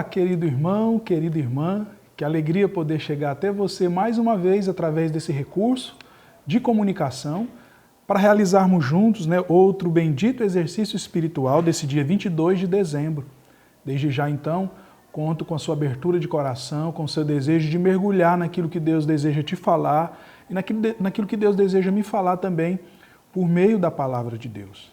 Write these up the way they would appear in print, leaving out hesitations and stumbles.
querido irmão, querida irmã, que alegria poder chegar até você mais uma vez através desse recurso de comunicação para realizarmos juntos, outro bendito exercício espiritual desse dia 22 de dezembro. Desde já então, conto com a sua abertura de coração, com o seu desejo de mergulhar naquilo que Deus deseja te falar e naquilo que Deus deseja me falar também por meio da palavra de Deus,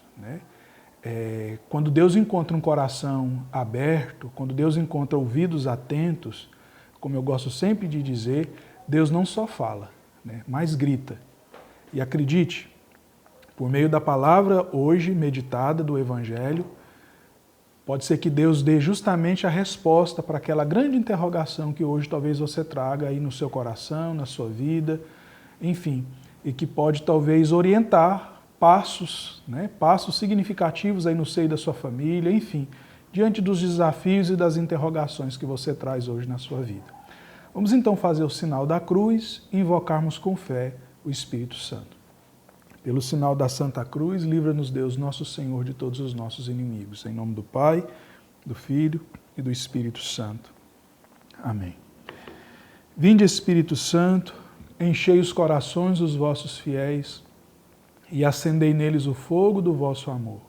quando Deus encontra um coração aberto, quando Deus encontra ouvidos atentos, como eu gosto sempre de dizer, Deus não só fala, mas grita. E acredite, por meio da palavra hoje meditada do Evangelho, pode ser que Deus dê justamente a resposta para aquela grande interrogação que hoje talvez você traga aí no seu coração, na sua vida, enfim, e que pode talvez orientar passos significativos aí no seio da sua família, enfim, diante dos desafios e das interrogações que você traz hoje na sua vida. Vamos então fazer o sinal da cruz e invocarmos com fé o Espírito Santo. Pelo sinal da Santa Cruz, livra-nos Deus, nosso Senhor, de todos os nossos inimigos. Em nome do Pai, do Filho e do Espírito Santo. Amém. Vinde, Espírito Santo, enchei os corações dos vossos fiéis e acendei neles o fogo do vosso amor.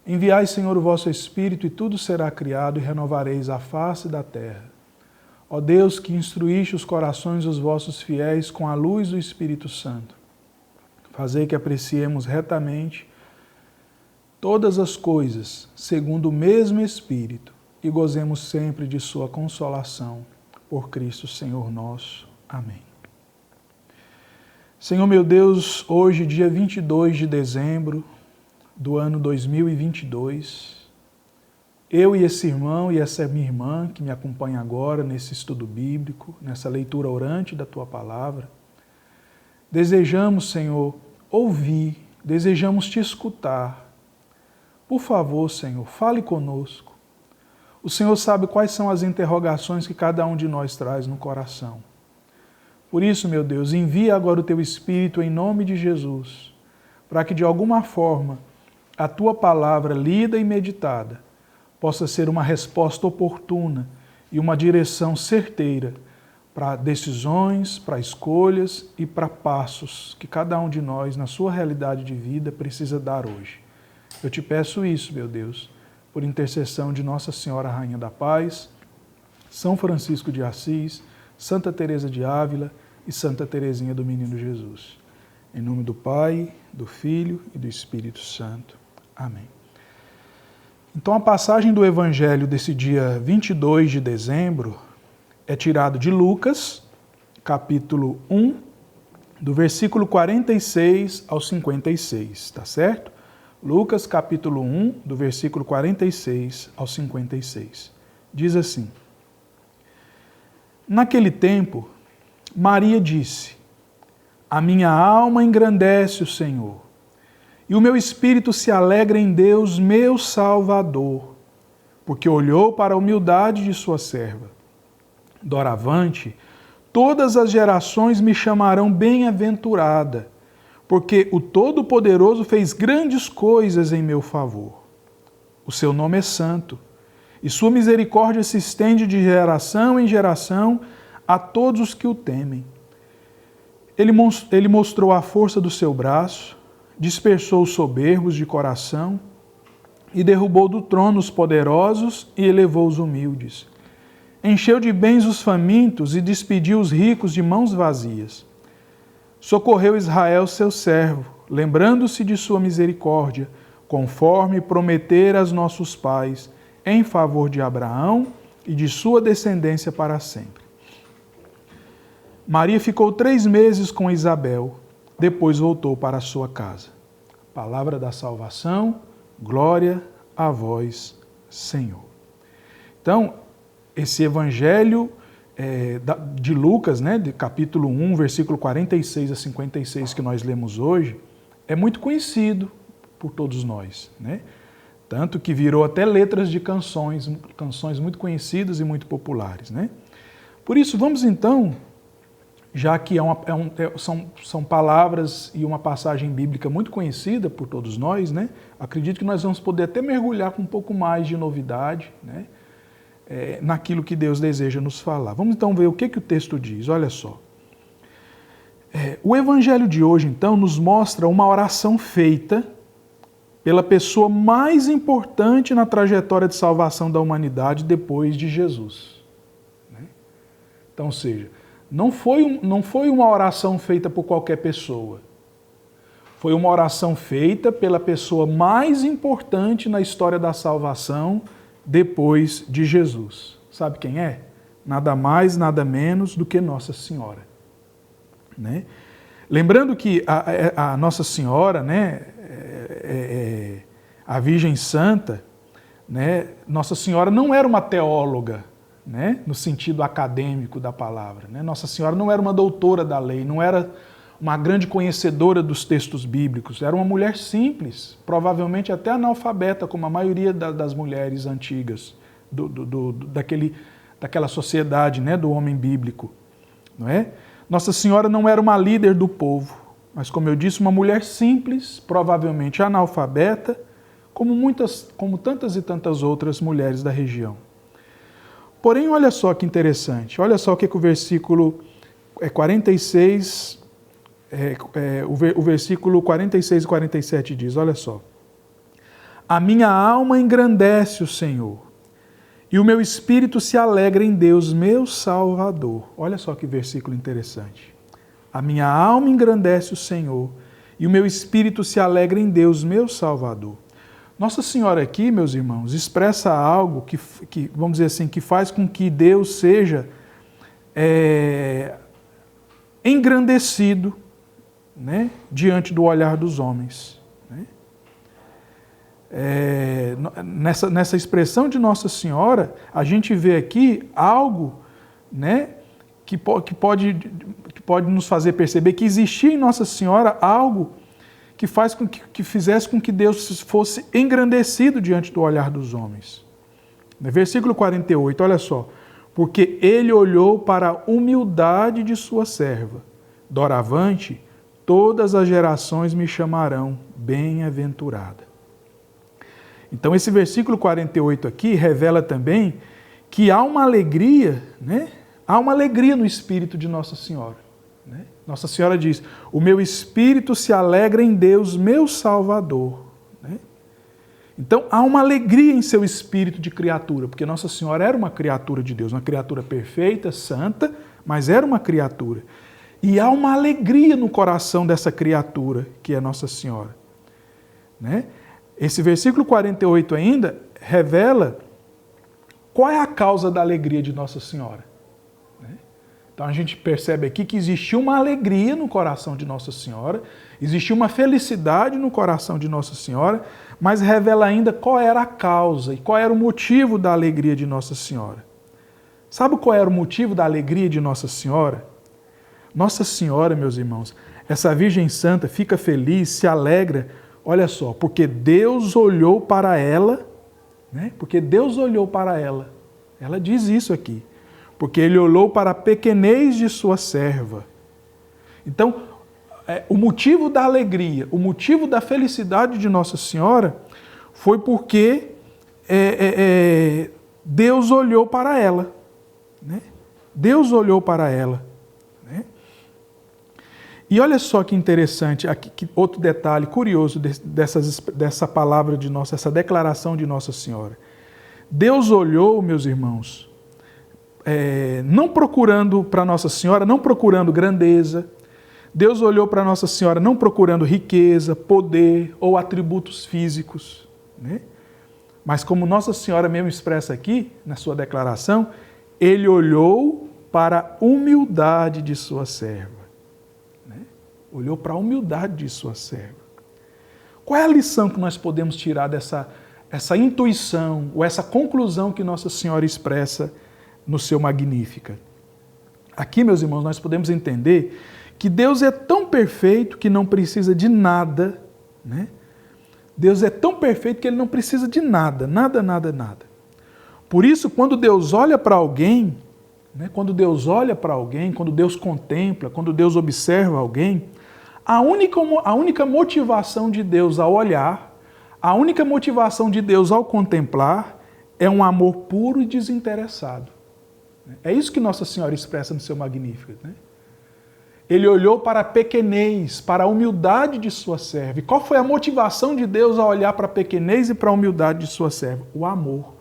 Enviai, Senhor, o vosso Espírito, e tudo será criado, e renovareis a face da terra. Ó Deus, que instruíste os corações dos vossos fiéis com a luz do Espírito Santo, fazei que apreciemos retamente todas as coisas, segundo o mesmo Espírito, e gozemos sempre de sua consolação. Por Cristo, Senhor nosso. Amém. Senhor meu Deus, hoje, dia 22 de dezembro do ano 2022, eu e esse irmão e essa minha irmã que me acompanha agora nesse estudo bíblico, nessa leitura orante da Tua Palavra, desejamos, Senhor, ouvir, desejamos Te escutar. Por favor, Senhor, fale conosco. O Senhor sabe quais são as interrogações que cada um de nós traz no coração. Por isso, meu Deus, envia agora o Teu Espírito em nome de Jesus, para que de alguma forma a Tua Palavra lida e meditada possa ser uma resposta oportuna e uma direção certeira para decisões, para escolhas e para passos que cada um de nós, na sua realidade de vida, precisa dar hoje. Eu Te peço isso, meu Deus, por intercessão de Nossa Senhora Rainha da Paz, São Francisco de Assis, Santa Teresa de Ávila e Santa Teresinha do Menino Jesus. Em nome do Pai, do Filho e do Espírito Santo. Amém. Então a passagem do Evangelho desse dia 22 de dezembro é tirado de Lucas, capítulo 1, do versículo 46 ao 56, tá certo? Lucas, capítulo 1, do versículo 46 ao 56. Diz assim: Naquele tempo, Maria disse: A minha alma engrandece o Senhor, e o meu espírito se alegra em Deus, meu Salvador, porque olhou para a humildade de sua serva. Doravante, todas as gerações me chamarão bem-aventurada, porque o Todo-Poderoso fez grandes coisas em meu favor. O seu nome é santo, e sua misericórdia se estende de geração em geração a todos os que o temem. Ele mostrou a força do seu braço, dispersou os soberbos de coração e derrubou do trono os poderosos e elevou os humildes. Encheu de bens os famintos e despediu os ricos de mãos vazias. Socorreu Israel, seu servo, lembrando-se de sua misericórdia, conforme prometera aos nossos pais, em favor de Abraão e de sua descendência para sempre. Maria ficou 3 meses com Isabel, depois voltou para a sua casa. Palavra da salvação, glória a vós, Senhor. Então, esse evangelho de Lucas, de capítulo 1, versículo 46 a 56, que nós lemos hoje, é muito conhecido por todos nós, Tanto que virou até letras de canções muito conhecidas e muito populares, Por isso, vamos então, já que são palavras e uma passagem bíblica muito conhecida por todos nós, acredito que nós vamos poder até mergulhar com um pouco mais de novidade, naquilo que Deus deseja nos falar. Vamos então ver o que o texto diz. Olha só. O evangelho de hoje, então, nos mostra uma oração feita pela pessoa mais importante na trajetória de salvação da humanidade depois de Jesus. Então, ou seja, não foi uma oração feita por qualquer pessoa. Foi uma oração feita pela pessoa mais importante na história da salvação depois de Jesus. Sabe quem é? Nada mais, nada menos do que Nossa Senhora. Né? Lembrando que a Nossa Senhora, né, a Virgem Santa, né, Nossa Senhora não era uma teóloga, né, no sentido acadêmico da palavra. Né? Nossa Senhora não era uma doutora da lei, não era uma grande conhecedora dos textos bíblicos, era uma mulher simples, provavelmente até analfabeta, como a maioria das mulheres antigas, daquela sociedade, né, do homem bíblico. Não é? Nossa Senhora não era uma líder do povo, mas, como eu disse, uma mulher simples, provavelmente analfabeta, como tantas e tantas outras mulheres da região. Porém, olha só que interessante, olha só o que o versículo 46, o versículo 46 e 47 diz, olha só. A minha alma engrandece o Senhor, e o meu espírito se alegra em Deus, meu Salvador. Olha só que versículo interessante. A minha alma engrandece o Senhor, e o meu espírito se alegra em Deus, meu Salvador. Nossa Senhora aqui, meus irmãos, expressa algo que vamos dizer assim, que faz com que Deus seja engrandecido, né, diante do olhar dos homens. Nessa expressão de Nossa Senhora, a gente vê aqui algo, né, que pode nos fazer perceber que existia em Nossa Senhora algo que fizesse com que Deus fosse engrandecido diante do olhar dos homens. Versículo 48, olha só. Porque ele olhou para a humildade de sua serva. Doravante, todas as gerações me chamarão bem-aventurada. Então, esse versículo 48 aqui revela também que há uma alegria, né? Há uma alegria no espírito de Nossa Senhora. Né? Nossa Senhora diz, o meu espírito se alegra em Deus, meu Salvador. Né? Então, há uma alegria em seu espírito de criatura, porque Nossa Senhora era uma criatura de Deus, uma criatura perfeita, santa, mas era uma criatura. E há uma alegria no coração dessa criatura, que é Nossa Senhora. Né? Esse versículo 48 ainda revela qual é a causa da alegria de Nossa Senhora. Então a gente percebe aqui que existiu uma alegria no coração de Nossa Senhora, existiu uma felicidade no coração de Nossa Senhora, mas revela ainda qual era a causa e qual era o motivo da alegria de Nossa Senhora. Sabe qual era o motivo da alegria de Nossa Senhora? Nossa Senhora, meus irmãos, essa Virgem Santa fica feliz, se alegra, olha só, porque Deus olhou para ela, né? Porque Deus olhou para ela. Ela diz isso aqui. Porque ele olhou para a pequenez de sua serva. Então, o motivo da alegria, o motivo da felicidade de Nossa Senhora foi porque Deus olhou para ela. Né? Deus olhou para ela. Né? E olha só que interessante, aqui, outro detalhe curioso dessa palavra de Nossa, essa declaração de Nossa Senhora. Deus olhou, meus irmãos, não procurando para Nossa Senhora, não procurando grandeza. Deus olhou para Nossa Senhora não procurando riqueza, poder ou atributos físicos. Né? Mas como Nossa Senhora mesmo expressa aqui, na sua declaração, Ele olhou para a humildade de sua serva. Né? Olhou para a humildade de sua serva. Qual é a lição que nós podemos tirar dessa intuição, ou essa conclusão que Nossa Senhora expressa no seu Magnífica? Aqui, meus irmãos, nós podemos entender que Deus é tão perfeito que não precisa de nada, né? Deus é tão perfeito que Ele não precisa de nada, nada, nada, nada. Por isso, quando Deus olha para alguém, né? Quando Deus olha para alguém, quando Deus contempla, quando Deus observa alguém, a única motivação de Deus ao olhar, a única motivação de Deus ao contemplar, é um amor puro e desinteressado. É isso que Nossa Senhora expressa no seu Magníficat, né? Ele olhou para a pequenez, para a humildade de sua serva. E qual foi a motivação de Deus ao olhar para a pequenez e para a humildade de sua serva? O amor.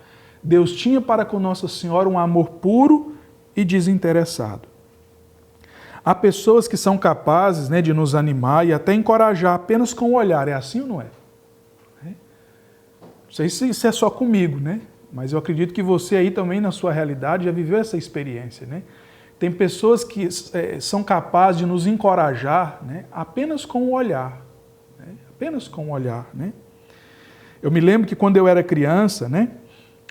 Deus tinha para com Nossa Senhora um amor puro e desinteressado. Há pessoas que são capazes, né, de nos animar e até encorajar apenas com o olhar. É assim ou não é? Não sei se isso é só comigo, né? Mas eu acredito que você aí também, na sua realidade, já viveu essa experiência, né? Tem pessoas que são capazes de nos encorajar, né, apenas com o olhar. Né? Apenas com o olhar. Né? Eu me lembro que quando eu era criança, né,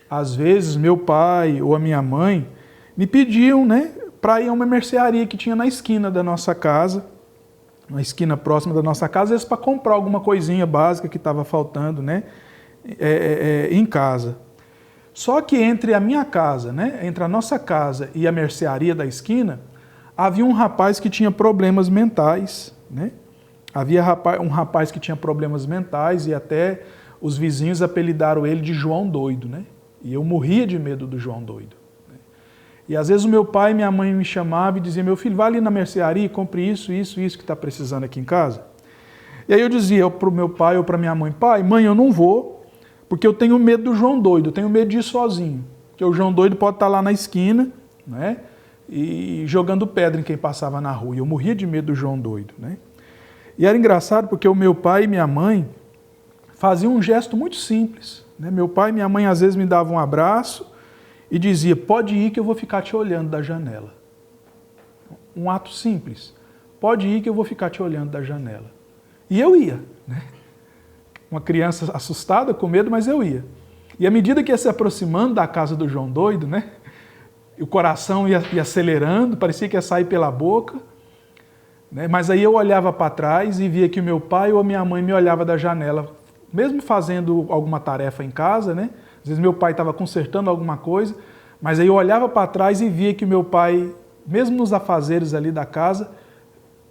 às vezes meu pai ou a minha mãe me pediam, né, para ir a uma mercearia que tinha na esquina da nossa casa, na esquina próxima da nossa casa, às vezes para comprar alguma coisinha básica que estava faltando, né, em casa. Só que entre a minha casa, né, entre a nossa casa e a mercearia da esquina, havia um rapaz que tinha problemas mentais, né? Havia um rapaz que tinha problemas mentais e até os vizinhos apelidaram ele de João Doido, né? E eu morria de medo do João Doido. Né? E às vezes o meu pai e minha mãe me chamavam e diziam: meu filho, vai ali na mercearia e compre isso que está precisando aqui em casa. E aí eu dizia para o meu pai ou para minha mãe: pai, mãe, eu não vou, porque eu tenho medo do João Doido, eu tenho medo de ir sozinho. Porque o João Doido pode estar lá na esquina, né, e jogando pedra em quem passava na rua. E eu morria de medo do João Doido. Né? E era engraçado porque o meu pai e minha mãe faziam um gesto muito simples. Né? Meu pai e minha mãe às vezes me davam um abraço e dizia: pode ir que eu vou ficar te olhando da janela. Um ato simples. Pode ir que eu vou ficar te olhando da janela. E eu ia, né? Uma criança assustada, com medo, mas eu ia. E à medida que ia se aproximando da casa do João Doido, né, o coração ia acelerando, parecia que ia sair pela boca, né, mas aí eu olhava para trás e via que o meu pai ou a minha mãe me olhava da janela, mesmo fazendo alguma tarefa em casa, né? Às vezes meu pai estava consertando alguma coisa, mas aí eu olhava para trás e via que o meu pai, mesmo nos afazeres ali da casa,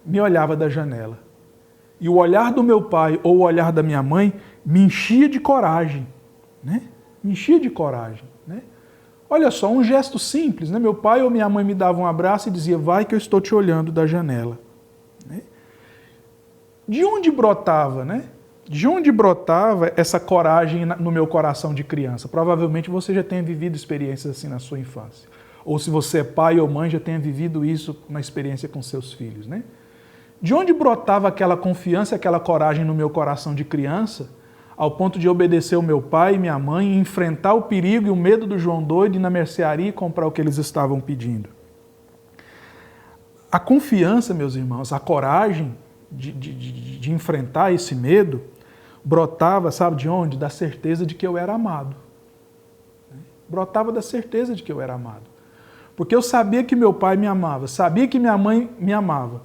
me olhava da janela. E o olhar do meu pai ou o olhar da minha mãe me enchia de coragem, né? Me enchia de coragem, né? Olha só, um gesto simples, né? Meu pai ou minha mãe me davam um abraço e dizia: vai que eu estou te olhando da janela. Né? De onde brotava, né? De onde brotava essa coragem no meu coração de criança? Provavelmente você já tenha vivido experiências assim na sua infância. Ou se você é pai ou mãe, já tenha vivido isso na experiência com seus filhos, né? De onde brotava aquela confiança, aquela coragem no meu coração de criança, ao ponto de obedecer o meu pai e minha mãe, enfrentar o perigo e o medo do João Doido, ir na mercearia e comprar o que eles estavam pedindo? A confiança, meus irmãos, a coragem de enfrentar esse medo, brotava, sabe de onde? Da certeza de que eu era amado. Brotava da certeza de que eu era amado. Porque eu sabia que meu pai me amava, sabia que minha mãe me amava,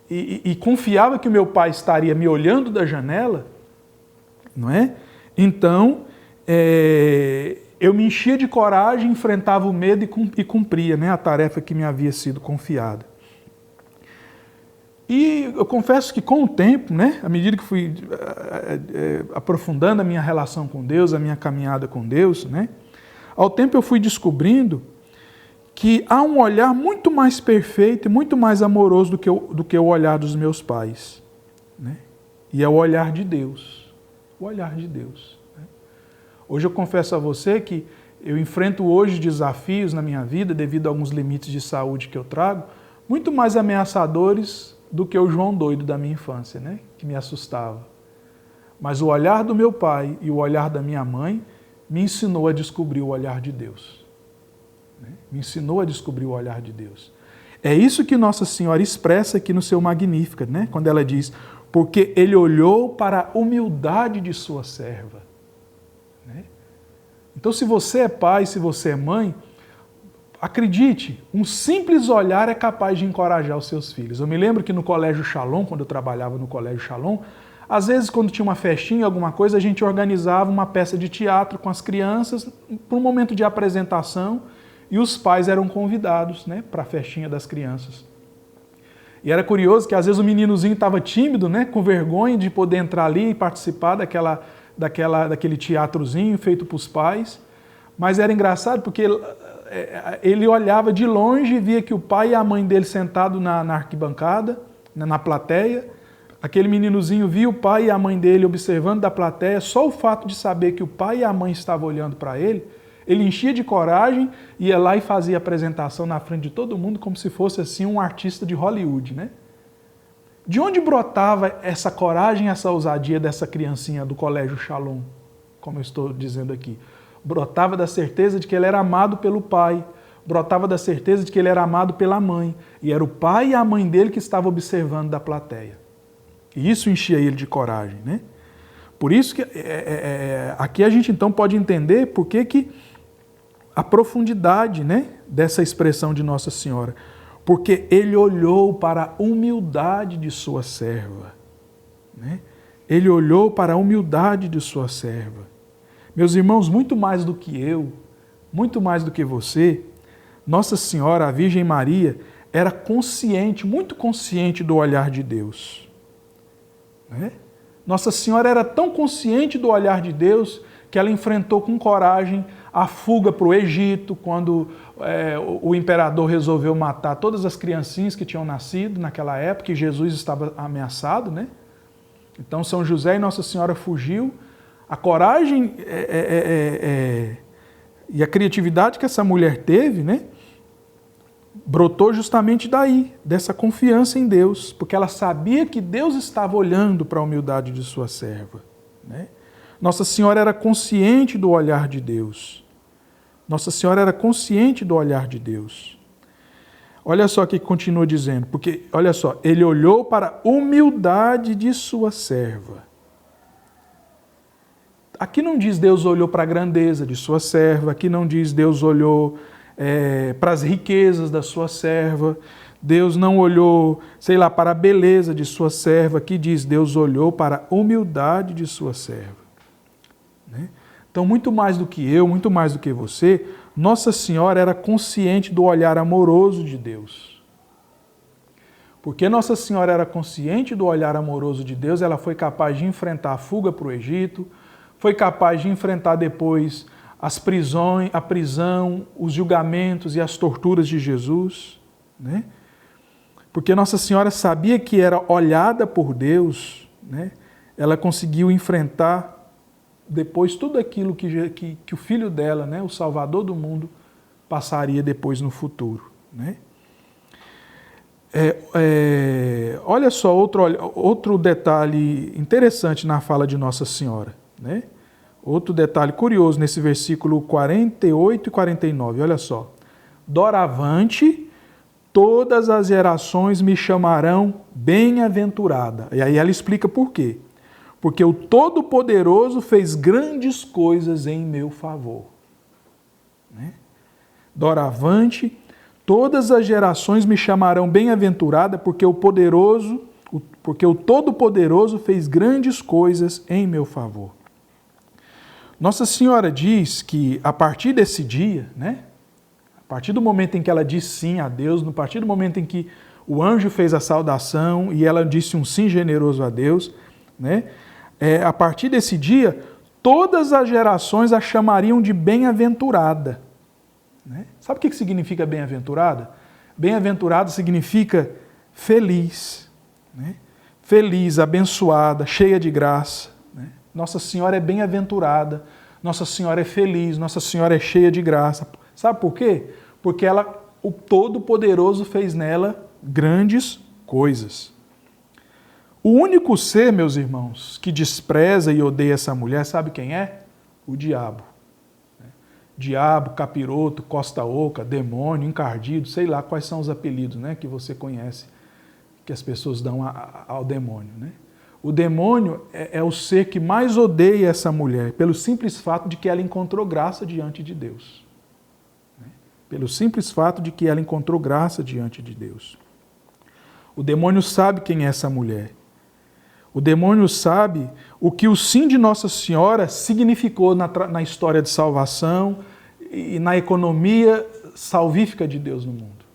e confiava que o meu pai estaria me olhando da janela, não é? Então, eu me enchia de coragem, enfrentava o medo e cumpria, né, a tarefa que me havia sido confiada. E eu confesso que com o tempo, né, à medida que fui aprofundando a minha relação com Deus, a minha caminhada com Deus, né, ao tempo eu fui descobrindo que há um olhar muito mais perfeito e muito mais amoroso do que o olhar dos meus pais. Né? E é o olhar de Deus. O olhar de Deus. Né? Hoje eu confesso a você que eu enfrento hoje desafios na minha vida, devido a alguns limites de saúde que eu trago, muito mais ameaçadores do que o João Doido da minha infância, né? Que me assustava. Mas o olhar do meu pai e o olhar da minha mãe me ensinou a descobrir o olhar de Deus. Me ensinou a descobrir o olhar de Deus. É isso que Nossa Senhora expressa aqui no seu Magníficat, né? Quando ela diz: porque ele olhou para a humildade de sua serva. Né? Então, se você é pai, se você é mãe, acredite, um simples olhar é capaz de encorajar os seus filhos. Eu me lembro que no Colégio Shalom, quando eu trabalhava no Colégio Shalom, às vezes, quando tinha uma festinha, alguma coisa, a gente organizava uma peça de teatro com as crianças para um momento de apresentação. E os pais eram convidados, né, para a festinha das crianças. E era curioso que às vezes o meninozinho estava tímido, né, com vergonha de poder entrar ali e participar daquele teatrozinho feito para os pais. Mas era engraçado porque ele olhava de longe e via que o pai e a mãe dele sentados na arquibancada, na plateia. Aquele meninozinho via o pai e a mãe dele observando da plateia. Só o fato de saber que o pai e a mãe estavam olhando para ele enchia de coragem, ia lá e fazia a apresentação na frente de todo mundo como se fosse assim um artista de Hollywood, né? De onde brotava essa coragem, essa ousadia dessa criancinha do Colégio Shalom, como eu estou dizendo aqui? Brotava da certeza de que ele era amado pelo pai, brotava da certeza de que ele era amado pela mãe, e era o pai e a mãe dele que estavam observando da plateia. E isso enchia ele de coragem, né? Por isso que aqui a gente então pode entender por que a profundidade, né, dessa expressão de Nossa Senhora. Porque ele olhou para a humildade de sua serva. Né? Ele olhou para a humildade de sua serva. Meus irmãos, muito mais do que eu, muito mais do que você, Nossa Senhora, a Virgem Maria, era consciente, muito consciente do olhar de Deus. Né? Nossa Senhora era tão consciente do olhar de Deus que ela enfrentou com coragem a fuga para o Egito, quando o imperador resolveu matar todas as criancinhas que tinham nascido naquela época, e Jesus estava ameaçado, né? Então São José e Nossa Senhora fugiu. A coragem e a criatividade que essa mulher teve, né? Brotou justamente daí, dessa confiança em Deus, porque ela sabia que Deus estava olhando para a humildade de sua serva, né? Nossa Senhora era consciente do olhar de Deus. Nossa Senhora era consciente do olhar de Deus. Olha só o que continua dizendo, porque, olha só, ele olhou para a humildade de sua serva. Aqui não diz Deus olhou para a grandeza de sua serva, aqui não diz Deus olhou para as riquezas da sua serva, Deus não olhou, sei lá, para a beleza de sua serva, aqui diz Deus olhou para a humildade de sua serva. Né? Então, muito mais do que eu, muito mais do que você, Nossa Senhora era consciente do olhar amoroso de Deus. Porque Nossa Senhora era consciente do olhar amoroso de Deus, ela foi capaz de enfrentar a fuga para o Egito, foi capaz de enfrentar depois as prisões, a prisão, os julgamentos e as torturas de Jesus. Né? Porque Nossa Senhora sabia que era olhada por Deus, né? Ela conseguiu enfrentar depois tudo aquilo que o filho dela, né, o Salvador do mundo, passaria depois no futuro. Né? Olha só outro detalhe interessante na fala de Nossa Senhora. Né? Outro detalhe curioso nesse versículo 48 e 49, olha só. Doravante, todas as gerações me chamarão bem-aventurada. E aí ela explica por quê. Porque o Todo-Poderoso fez grandes coisas em meu favor. Né? Doravante, todas as gerações me chamarão bem-aventurada, porque o Todo-Poderoso fez grandes coisas em meu favor. Nossa Senhora diz que a partir desse dia, né? A partir do momento em que ela disse sim a Deus, a partir do momento em que o anjo fez a saudação e ela disse um sim generoso a Deus, né? A partir desse dia, todas as gerações a chamariam de bem-aventurada. Né? Sabe o que significa bem-aventurada? Bem-aventurada significa feliz. Né? Feliz, abençoada, cheia de graça. Né? Nossa Senhora é bem-aventurada, Nossa Senhora é feliz, Nossa Senhora é cheia de graça. Sabe por quê? Porque o Todo-Poderoso fez nela grandes coisas. O único ser, meus irmãos, que despreza e odeia essa mulher, sabe quem é? O diabo. Diabo, capiroto, costa oca, demônio, encardido, sei lá quais são os apelidos, né, que você conhece, que as pessoas dão ao demônio. Né? O demônio é o ser que mais odeia essa mulher, pelo simples fato de que ela encontrou graça diante de Deus. Né? Pelo simples fato de que ela encontrou graça diante de Deus. O demônio sabe quem é essa mulher. O demônio sabe o que o sim de Nossa Senhora significou na história de salvação e na economia salvífica de Deus no mundo.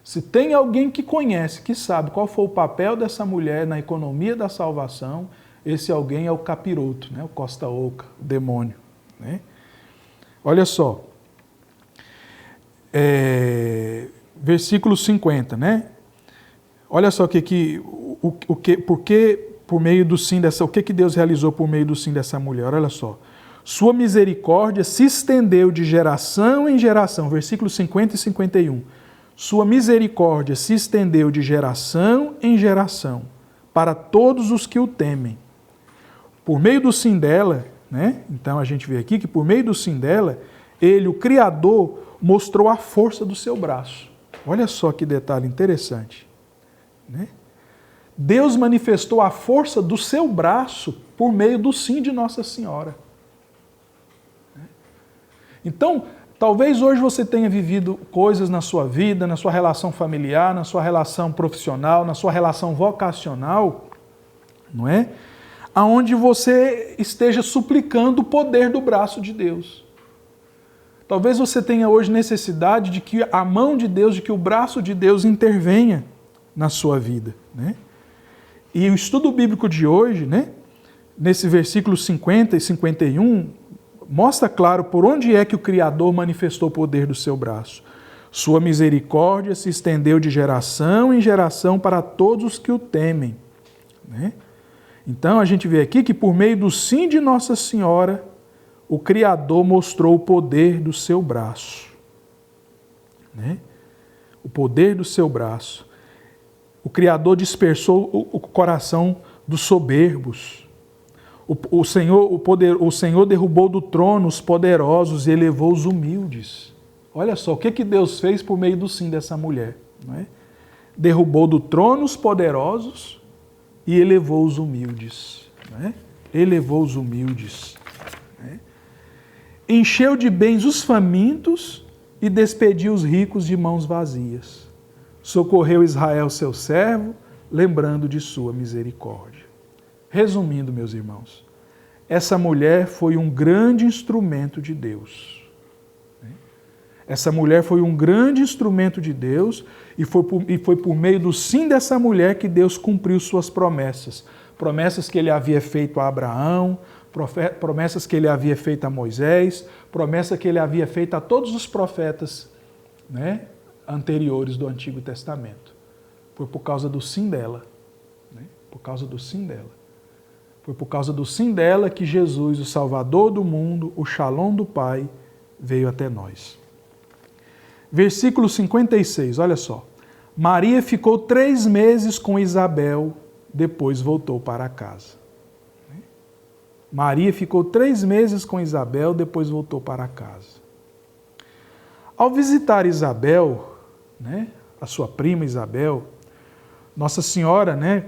Se tem alguém que conhece, que sabe qual foi o papel dessa mulher na economia da salvação, esse alguém é o capiroto, né? O costa oca, o demônio. Né? Olha só. Versículo 50, né? Olha só o que por meio do sim dessa, o que Deus realizou por meio do sim dessa mulher. Olha só. Sua misericórdia se estendeu de geração em geração. Versículos 50 e 51. Sua misericórdia se estendeu de geração em geração para todos os que o temem. Por meio do sim dela, né? Então a gente vê aqui que por meio do sim dela, ele, o Criador, mostrou a força do seu braço. Olha só que detalhe interessante, né? Deus manifestou a força do seu braço por meio do sim de Nossa Senhora. Então, talvez hoje você tenha vivido coisas na sua vida, na sua relação familiar, na sua relação profissional, na sua relação vocacional, não é? Aonde você esteja suplicando o poder do braço de Deus. Talvez você tenha hoje necessidade de que a mão de Deus, de que o braço de Deus intervenha na sua vida, né? E o estudo bíblico de hoje, né, nesse versículo 50 e 51, mostra claro por onde é que o Criador manifestou o poder do seu braço. Sua misericórdia se estendeu de geração em geração para todos os que o temem, né? Então a gente vê aqui que por meio do sim de Nossa Senhora, o Criador mostrou o poder do seu braço, né? O poder do seu braço. O Criador dispersou o coração dos soberbos. O Senhor derrubou do trono os poderosos e elevou os humildes. Olha só, o que Deus fez por meio do sim dessa mulher, não é? Derrubou do trono os poderosos e elevou os humildes, não é? Elevou os humildes. Encheu de bens os famintos e despediu os ricos de mãos vazias. Socorreu Israel, seu servo, lembrando de sua misericórdia. Resumindo, meus irmãos, essa mulher foi um grande instrumento de Deus. Essa mulher foi um grande instrumento de Deus e foi por meio do sim dessa mulher que Deus cumpriu suas promessas. Promessas que ele havia feito a Abraão, promessas que ele havia feito a Moisés, promessa que ele havia feito a todos os profetas, né, anteriores do Antigo Testamento. Foi por causa do sim dela, né? Por causa do sim dela. Foi por causa do sim dela que Jesus, o Salvador do mundo, o Shalom do Pai, veio até nós. Versículo 56, olha só. Maria ficou 3 meses com Isabel, depois voltou para casa. Maria ficou 3 meses com Isabel, depois voltou para casa. Ao visitar Isabel, né, a sua prima Isabel, Nossa Senhora, né,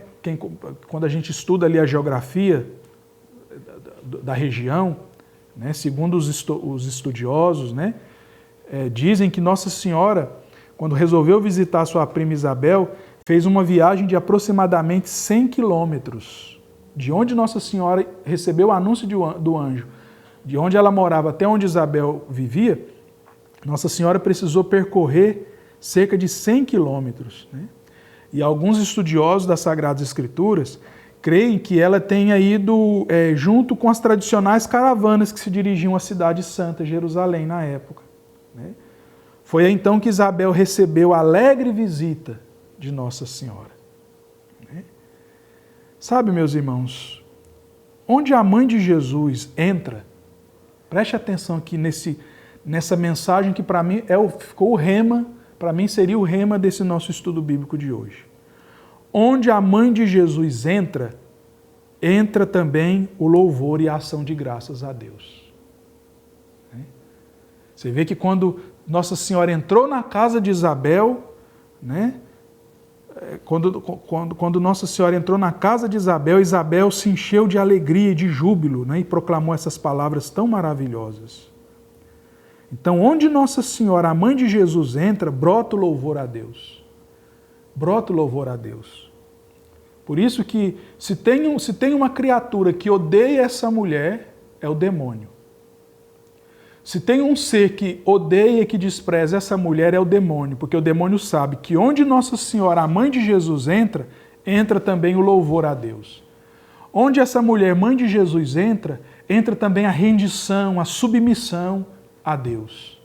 quando a gente estuda ali a geografia da região, né, segundo os estudiosos, né, dizem que Nossa Senhora, quando resolveu visitar sua prima Isabel, fez uma viagem de aproximadamente 100 quilômetros, de onde Nossa Senhora recebeu o anúncio do anjo, de onde ela morava até onde Isabel vivia, Nossa Senhora precisou percorrer cerca de 100 quilômetros, né? E alguns estudiosos das Sagradas Escrituras creem que ela tenha ido junto com as tradicionais caravanas que se dirigiam à cidade santa, Jerusalém, na época, né? Foi então que Isabel recebeu a alegre visita de Nossa Senhora, né? Sabe, meus irmãos, onde a mãe de Jesus entra, preste atenção aqui nessa mensagem que para mim ficou o rema, para mim seria o rema desse nosso estudo bíblico de hoje. Onde a mãe de Jesus entra também o louvor e a ação de graças a Deus. Você vê que quando Nossa Senhora entrou na casa de Isabel, né? Quando Nossa Senhora entrou na casa de Isabel, Isabel se encheu de alegria e de júbilo, né? E proclamou essas palavras tão maravilhosas. Então, onde Nossa Senhora, a mãe de Jesus, entra, brota o louvor a Deus. Brota o louvor a Deus. Por isso que, se tem uma criatura que odeia essa mulher, é o demônio. Se tem um ser que odeia e que despreza essa mulher, é o demônio, porque o demônio sabe que onde Nossa Senhora, a mãe de Jesus, entra também o louvor a Deus. Onde essa mulher, mãe de Jesus, entra também a rendição, a submissão, a Deus.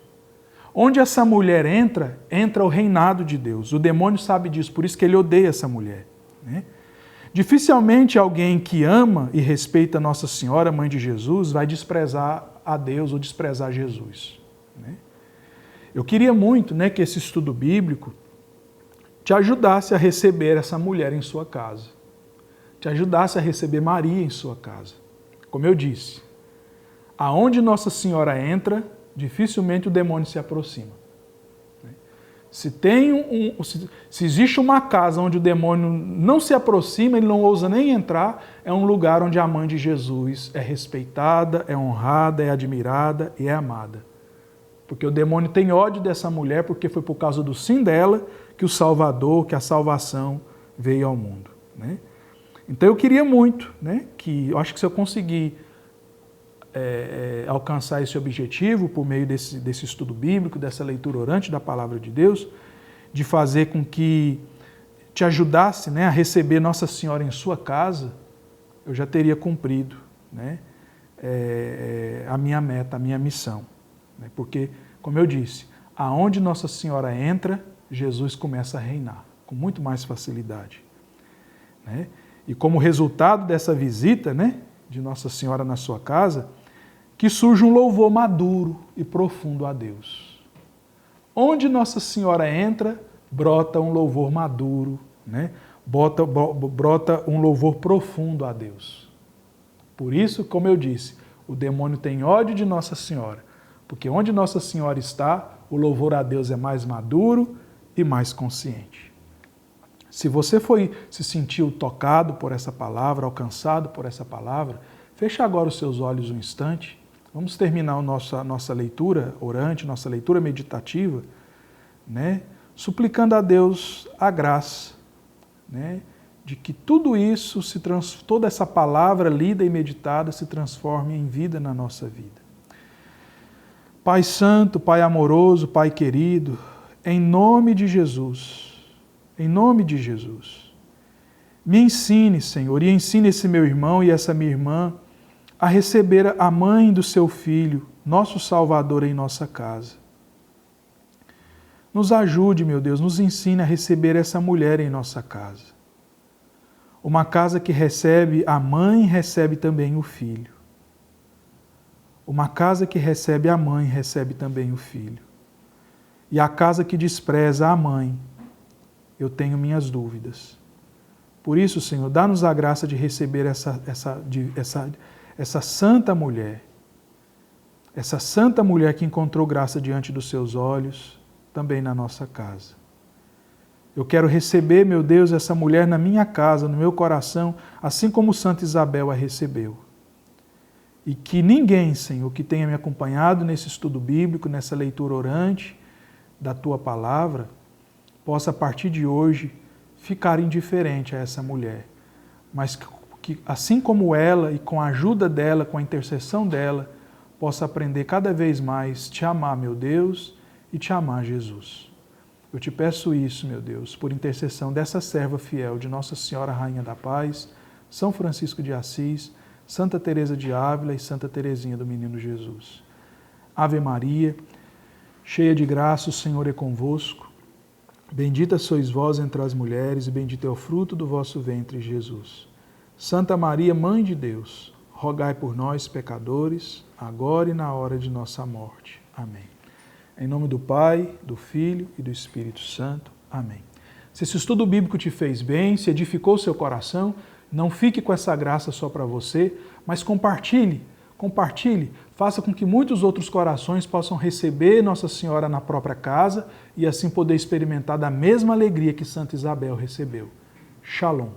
Onde essa mulher entra, entra o reinado de Deus. O demônio sabe disso, por isso que ele odeia essa mulher, né? Dificilmente alguém que ama e respeita Nossa Senhora, Mãe de Jesus, vai desprezar a Deus ou desprezar Jesus, né? Eu queria muito, né, que esse estudo bíblico te ajudasse a receber essa mulher em sua casa, te ajudasse a receber Maria em sua casa. Como eu disse, aonde Nossa Senhora entra, dificilmente o demônio se aproxima. Se existe uma casa onde o demônio não se aproxima, ele não ousa nem entrar, é um lugar onde a Mãe de Jesus é respeitada, é honrada, é admirada e é amada. Porque o demônio tem ódio dessa mulher, porque foi por causa do sim dela que o Salvador, que a salvação veio ao mundo, né? Então eu queria muito, né, eu acho que se eu conseguir alcançar esse objetivo por meio desse estudo bíblico, dessa leitura orante da Palavra de Deus, de fazer com que te ajudasse, né, a receber Nossa Senhora em sua casa, eu já teria cumprido, né, a minha meta, a minha missão. Né? Porque, como eu disse, aonde Nossa Senhora entra, Jesus começa a reinar, com muito mais facilidade. Né? E como resultado dessa visita, né, de Nossa Senhora na sua casa, que surge um louvor maduro e profundo a Deus. Onde Nossa Senhora entra, brota um louvor maduro, né? Brota um louvor profundo a Deus. Por isso, como eu disse, o demônio tem ódio de Nossa Senhora, porque onde Nossa Senhora está, o louvor a Deus é mais maduro e mais consciente. Se você se sentiu tocado por essa palavra, alcançado por essa palavra, feche agora os seus olhos um instante. Vamos terminar a nossa leitura orante, nossa leitura meditativa, né? Suplicando a Deus a graça, né, de que tudo isso, toda essa palavra lida e meditada se transforme em vida na nossa vida. Pai Santo, Pai amoroso, Pai querido, em nome de Jesus, me ensine, Senhor, e ensine esse meu irmão e essa minha irmã a receber a mãe do seu Filho, nosso Salvador, em nossa casa. Nos ajude, meu Deus, nos ensine a receber essa mulher em nossa casa. Uma casa que recebe a mãe, recebe também o Filho. Uma casa que recebe a mãe, recebe também o Filho. E a casa que despreza a mãe, eu tenho minhas dúvidas. Por isso, Senhor, dá-nos a graça de receber essa santa mulher que encontrou graça diante dos seus olhos, também na nossa casa. Eu quero receber, meu Deus, essa mulher na minha casa, no meu coração, assim como Santa Isabel a recebeu. E que ninguém, Senhor, que tenha me acompanhado nesse estudo bíblico, nessa leitura orante da Tua Palavra, possa, a partir de hoje, ficar indiferente a essa mulher. Mas que, assim como ela, e com a ajuda dela, com a intercessão dela, possa aprender cada vez mais te amar, meu Deus, e te amar, Jesus. Eu te peço isso, meu Deus, por intercessão dessa serva fiel de Nossa Senhora Rainha da Paz, São Francisco de Assis, Santa Teresa de Ávila e Santa Teresinha do Menino Jesus. Ave Maria, cheia de graça, o Senhor é convosco. Bendita sois vós entre as mulheres e bendito é o fruto do vosso ventre, Jesus. Santa Maria, Mãe de Deus, rogai por nós, pecadores, agora e na hora de nossa morte. Amém. Em nome do Pai, do Filho e do Espírito Santo. Amém. Se esse estudo bíblico te fez bem, se edificou seu coração, não fique com essa graça só para você, mas compartilhe, faça com que muitos outros corações possam receber Nossa Senhora na própria casa e assim poder experimentar da mesma alegria que Santa Isabel recebeu. Shalom.